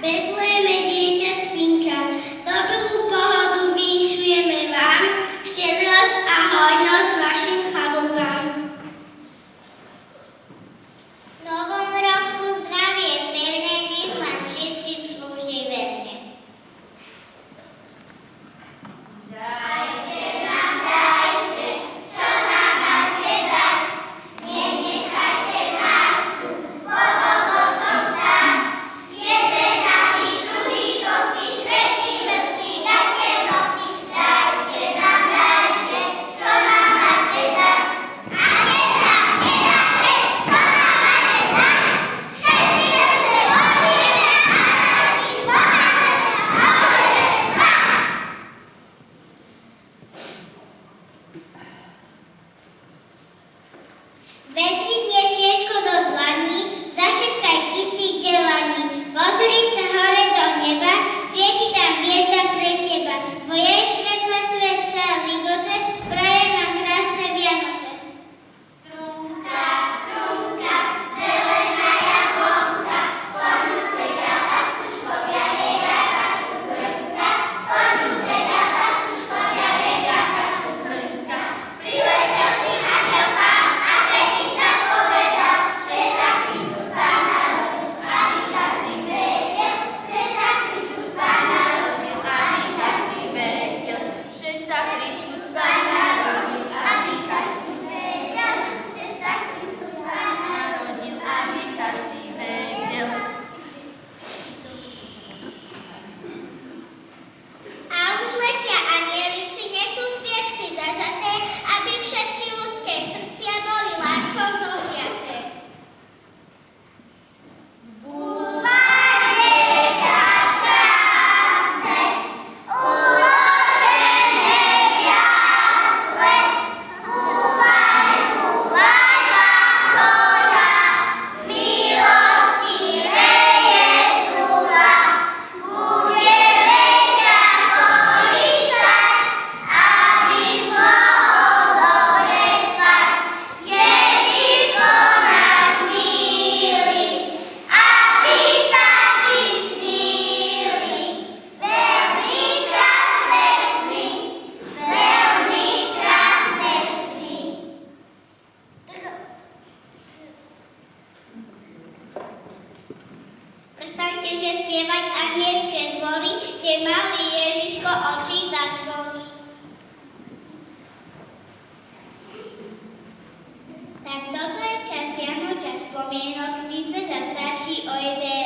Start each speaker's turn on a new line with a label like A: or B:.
A: Betléme dieťa spinka, dobrú pohodu vinšujeme vám, štedrosť a hojnosť vašim chalupám. V novom roku zdravie pevné, nech vám všetkým slúži verne. Dajte nám, dajte, čo nám máte dať, nenechajte nás tu pod obocom stáť. Jeden taký, druhý kosík, tretí mrzký, dajte nosík, dajte nám, dajte, čo nám máte dať. A keď nám nedáte, čo nám máte dať, všetky rande vodieme a našich ponáme a budeme spať. Vezvidne sviečku do dlaní, zašeptaj tisíc želaní. Pozri sa hore do neba, svieti tam hviezda pre teba. Vo jej svetle svet sa ligoce, prajem vám krásne Vianoce. Strunka, strunka, zelená jablonka, poďu sedia pastuškovia, jedia kašu zrnka. Poďu sedia pastuškovia, jedia kašu zrnka. Priletel tým anjel Pán, a ten im tak povedal, že sa Kristus Pán narodil, aby každý vedel, že sa Kristus Pán narodil, aby každý vedel, že sa Kristus Pán narodil, aby každý vedel, že sa Kristus Pán narodil, aby každý vedel. A už letia anjelici, nesú sviečky zažaté, aby všetky ľudské srdcia boli láskou zohriaté. Búvaj, dieťa krásne, urodené v jasle. Búvaj, búvaj, Bachoľa, milostivé Jesúla. Budeme ťa kolísať, aby mohol dobre spať. Ježiško náš milý, aby sa ti snili veľmi krásne sny, veľmi krásne sny. Prestaňte, že spievať anielské zvory, kde malý Ježiško oči zatvorí. Tak toto je čas Vianoc, čas spomienok, my sme sa starší o jeden